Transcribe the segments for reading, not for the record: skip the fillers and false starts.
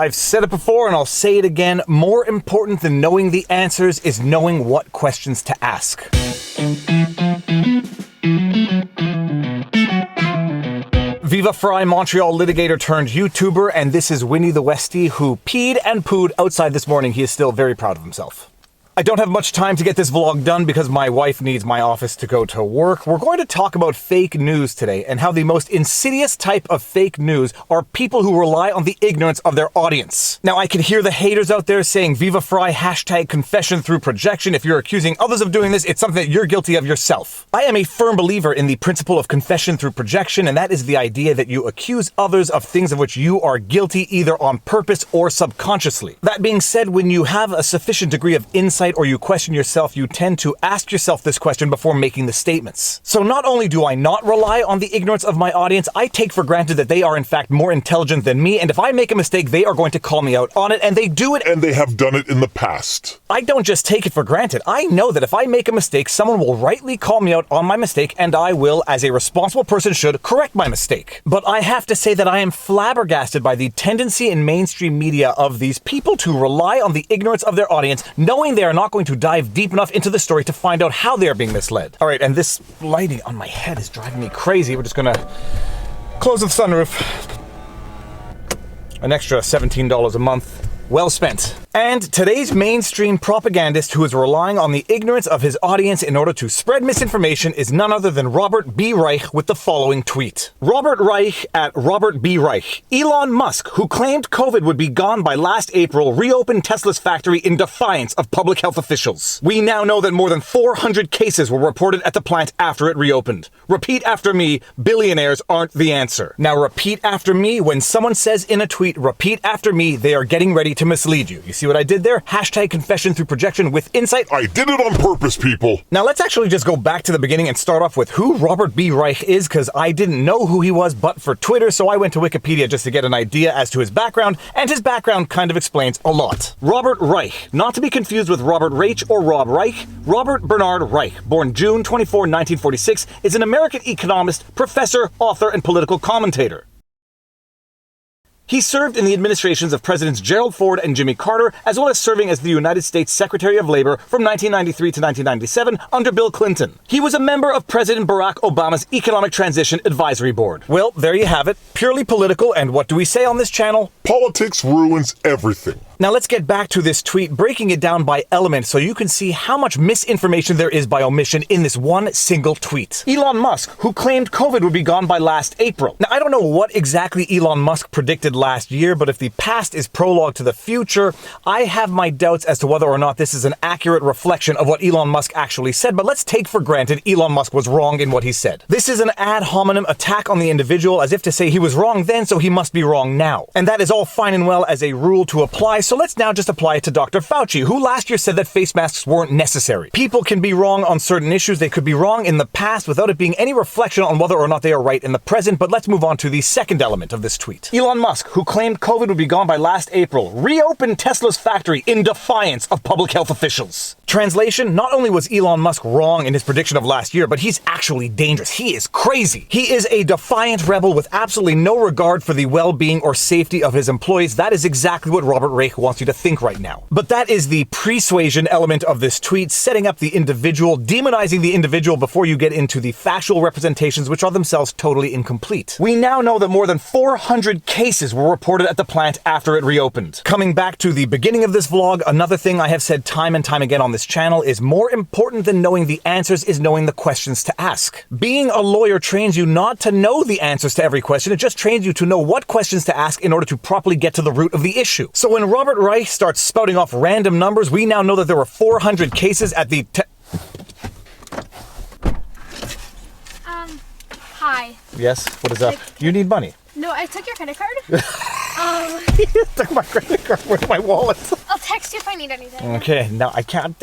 I've said it before and I'll say it again, more important than knowing the answers is knowing what questions to ask. Viva Frei, Montreal litigator turned YouTuber, and this is Winnie the Westie, who peed and pooed outside this morning. He is still very proud of himself. I don't have much time to get this vlog done because my wife needs my office to go to work. We're going to talk about fake news today and how the most insidious type of fake news are people who rely on the ignorance of their audience. Now, I can hear the haters out there saying Viva Frei, hashtag confession through projection. If you're accusing others of doing this, it's something that you're guilty of yourself. I am a firm believer in the principle of confession through projection, and that is the idea that you accuse others of things of which you are guilty either on purpose or subconsciously. That being said, when you have a sufficient degree of insight or you question yourself, you tend to ask yourself this question before making the statements. So not only do I not rely on the ignorance of my audience, I take for granted that they are in fact more intelligent than me, and if I make a mistake, they are going to call me out on it, and they do it. And they have done it in the past. I don't just take it for granted. I know that if I make a mistake, someone will rightly call me out on my mistake, and I will, as a responsible person should, correct my mistake. But I have to say that I am flabbergasted by the tendency in mainstream media of these people to rely on the ignorance of their audience, knowing they are not going to dive deep enough into the story to find out how they are being misled. All right, and this lighting on my head is driving me crazy. We're just gonna close the sunroof. An extra $17 a month. Well spent. And today's mainstream propagandist who is relying on the ignorance of his audience in order to spread misinformation is none other than Robert B. Reich with the following tweet. Robert Reich at Robert B. Reich. Elon Musk, who claimed COVID would be gone by last April, reopened Tesla's factory in defiance of public health officials. We now know that more than 400 cases were reported at the plant after it reopened. Repeat after me, billionaires aren't the answer. Now repeat after me. When someone says in a tweet, repeat after me, they are getting ready to mislead you. You see what I did there? Hashtag confession through projection with insight. I did it on purpose, people. Now let's actually just go back to the beginning and start off with who Robert B. Reich is, because I didn't know who he was but for Twitter, so I went to Wikipedia just to get an idea as to his background, and his background kind of explains a lot. Robert Reich, not to be confused with Robert Reich or Rob Reich, Robert Bernard Reich, born June 24, 1946, is an American economist, professor, author, and political commentator. He served in the administrations of Presidents Gerald Ford and Jimmy Carter, as well as serving as the United States Secretary of Labor from 1993 to 1997 under Bill Clinton. He was a member of President Barack Obama's Economic Transition Advisory Board. Well, there you have it. Purely political, and what do we say on this channel? Politics ruins everything. Now let's get back to this tweet, breaking it down by element so you can see how much misinformation there is by omission in this one single tweet. Elon Musk, who claimed COVID would be gone by last April. Now I don't know what exactly Elon Musk predicted last year, but if the past is prologue to the future, I have my doubts as to whether or not this is an accurate reflection of what Elon Musk actually said, but let's take for granted Elon Musk was wrong in what he said. This is an ad hominem attack on the individual, as if to say he was wrong then, so he must be wrong now. And that is all fine and well as a rule to apply, so let's now just apply it to Dr. Fauci, who last year said that face masks weren't necessary. People can be wrong on certain issues. They could be wrong in the past without it being any reflection on whether or not they are right in the present, but let's move on to the second element of this tweet. Elon Musk, who claimed COVID would be gone by last April, reopened Tesla's factory in defiance of public health officials. Translation, not only was Elon Musk wrong in his prediction of last year, but he's actually dangerous. He is crazy. He is a defiant rebel with absolutely no regard for the well-being or safety of his employees. That is exactly what Robert Reich wants you to think right now. But that is the persuasion element of this tweet, setting up the individual, demonizing the individual before you get into the factual representations, which are themselves totally incomplete. We now know that more than 400 cases were reported at the plant after it reopened. Coming back to the beginning of this vlog, another thing I have said time and time again on this channel is more important than knowing the answers is knowing the questions to ask. Being a lawyer trains you not to know the answers to every question, it just trains you to know what questions to ask in order to properly get to the root of the issue. So when Robert Reich starts spouting off random numbers, we now know that there were 400 cases at the Hi. Yes, what is up? You need money. No, I took your credit card. You took my credit card. Where's my wallet? I'll text you if I need anything. Okay, now I can't.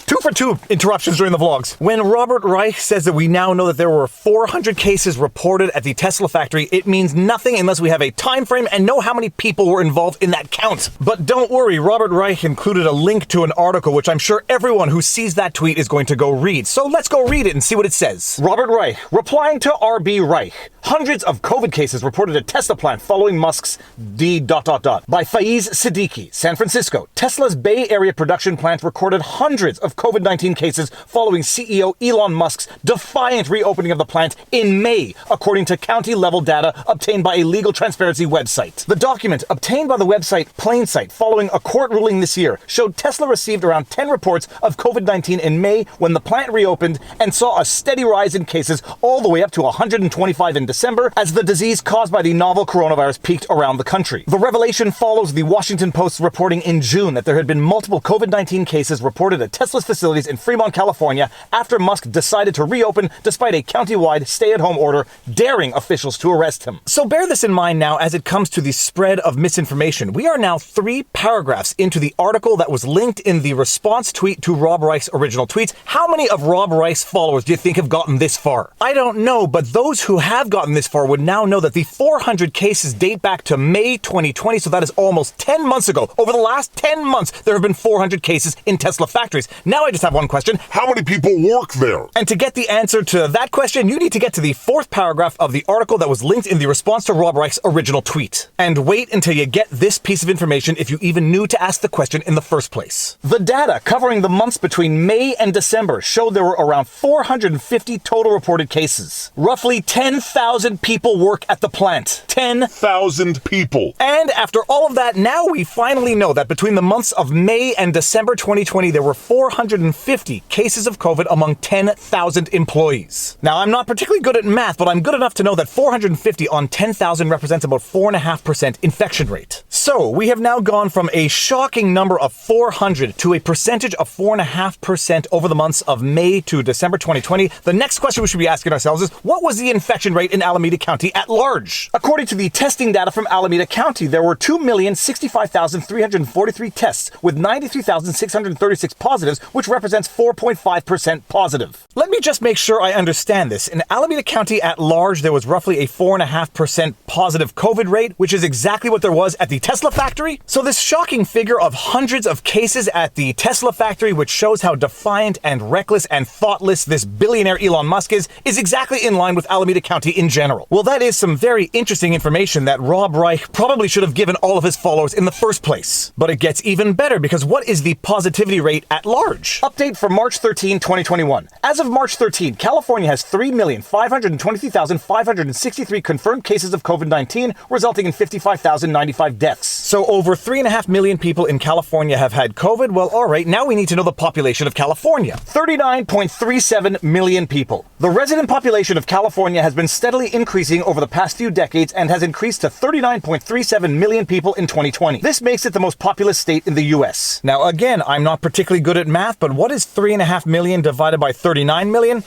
2 for 2 interruptions during the vlogs. When Robert Reich says that we now know that there were 400 cases reported at the Tesla factory, it means nothing unless we have a time frame and know how many people were involved in that count. But don't worry, Robert Reich included a link to an article which I'm sure everyone who sees that tweet is going to go read. So let's go read it and see what it says. Robert Reich, replying to RB Reich. Hundreds of COVID cases reported at Tesla plant following Musk's by Faiz Siddiqui, San Francisco. Tesla's Bay Area production plant recorded hundreds of COVID-19 cases following CEO Elon Musk's defiant reopening of the plant in May, according to county-level data obtained by a legal transparency website. The document, obtained by the website Plainsight following a court ruling this year, showed Tesla received around 10 reports of COVID-19 in May when the plant reopened and saw a steady rise in cases all the way up to 125 in December as the disease caused by the novel coronavirus peaked around the country. The revelation follows the Washington Post's reporting in June that there had been multiple COVID-19 cases reported at Tesla's facilities in Fremont, California after Musk decided to reopen despite a county-wide stay-at-home order daring officials to arrest him. So bear this in mind now as it comes to the spread of misinformation. We are now 3 paragraphs into the article that was linked in the response tweet to Rob Reich's original tweets. How many of Rob Reich's followers do you think have gotten this far? I don't know, but those who have gotten this far would now know that the 400 cases date back to May 2020, so that is almost 10 months ago. Over the last 10 months, there have been 400 cases in Tesla factories. Now I just have one question. How many people work there? And to get the answer to that question, you need to get to the 4th paragraph of the article that was linked in the response to Rob Reich's original tweet. And wait until you get this piece of information if you even knew to ask the question in the first place. The data covering the months between May and December showed there were around 450 total reported cases. Roughly 10,000 people work at the plant. 10,000 people. And after all of that, now we finally know that between the months of May and December 2020, there were 450 cases of COVID among 10,000 employees. Now, I'm not particularly good at math, but I'm good enough to know that 450 on 10,000 represents about 4.5% infection rate. So we have now gone from a shocking number of 400 to a percentage of 4.5% over the months of May to December 2020. The next question we should be asking ourselves is, what was the infection rate in Alameda County at large? According to the testing data from Alameda County, there were 2,065,343 tests with 93,636 positives, which represents 4.5% positive. Let me just make sure I understand this. In Alameda County at large, there was roughly a 4.5% positive COVID rate, which is exactly what there was at the Tesla factory. So this shocking figure of hundreds of cases at the Tesla factory, which shows how defiant and reckless and thoughtless this billionaire Elon Musk is exactly in line with Alameda County in general. Well, that is some very interesting information that Rob Reich probably should have given all of his followers in the first place. But it gets even better, because what is the positivity rate at large? Update for March 13, 2021. As of March 13, California has 3,523,563 confirmed cases of COVID-19, resulting in 55,095 deaths. So over 3.5 million people in California have had COVID. Well, all right, now we need to know the population of California. 39.37 million people. The resident population of California has been steadily increasing over the past few decades and has increased to 39.37 million people in 2020. This makes it the most populous state in the US. Now, again, I'm not particularly good at math, but what is 3.5 million divided by 39 million?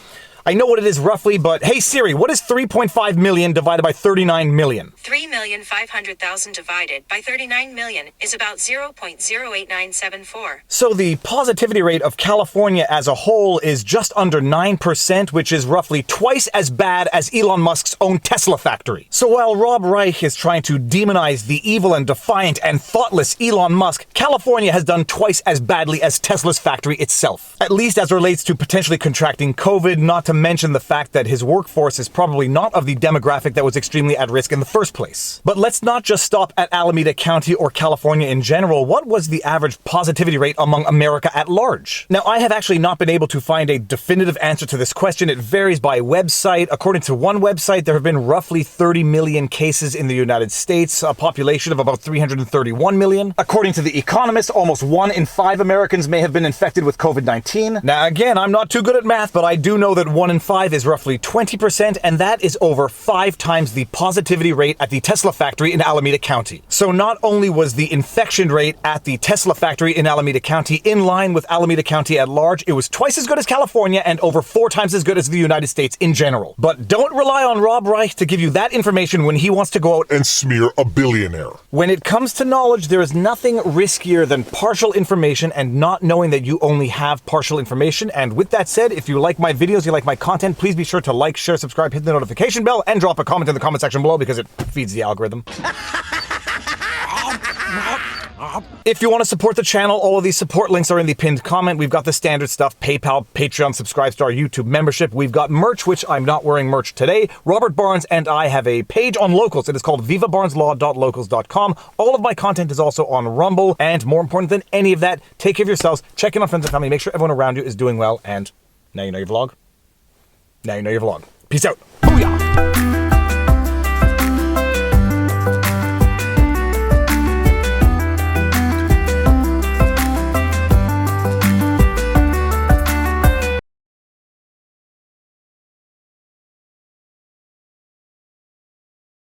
I know what it is roughly, but hey Siri, what is 3.5 million divided by 39 million? 3,500,000 divided by 39 million is about 0.08974. So the positivity rate of California as a whole is just under 9%, which is roughly twice as bad as Elon Musk's own Tesla factory. So while Rob Reich is trying to demonize the evil and defiant and thoughtless Elon Musk, California has done twice as badly as Tesla's factory itself. At least as relates to potentially contracting COVID, not to mention the fact that his workforce is probably not of the demographic that was extremely at risk in the first place. But let's not just stop at Alameda County or California in general. What was the average positivity rate among America at large? Now, I have actually not been able to find a definitive answer to this question. It varies by website. According to one website, there have been roughly 30 million cases in the United States, a population of about 331 million. According to The Economist, almost 1 in 5 Americans may have been infected with COVID-19. Now, again, I'm not too good at math, but I do know that 1 in 5 is roughly 20%, and that is over 5 times the positivity rate at the Tesla factory in Alameda County. So not only was the infection rate at the Tesla factory in Alameda County in line with Alameda County at large, it was twice as good as California and over 4 times as good as the United States in general. But don't rely on Rob Reich to give you that information when he wants to go out and smear a billionaire. When it comes to knowledge, there is nothing riskier than partial information and not knowing that you only have partial information. And with that said, if you like my videos, you like my content, please be sure to like, share, subscribe, hit the notification bell, and drop a comment in the comment section below because it feeds the algorithm. If you want to support the channel, all of these support links are in the pinned comment. We've got the standard stuff: PayPal, Patreon, subscribe to our YouTube membership. We've got merch, which I'm not wearing merch today. Robert Barnes and I have a page on locals. It is called vivabarneslaw.locals.com. All of my content is also on Rumble. And more important than any of that, take care of yourselves, check in on friends and family, make sure everyone around you is doing well, and now you know your vlog. Now you know your vlog. Peace out. Booyah!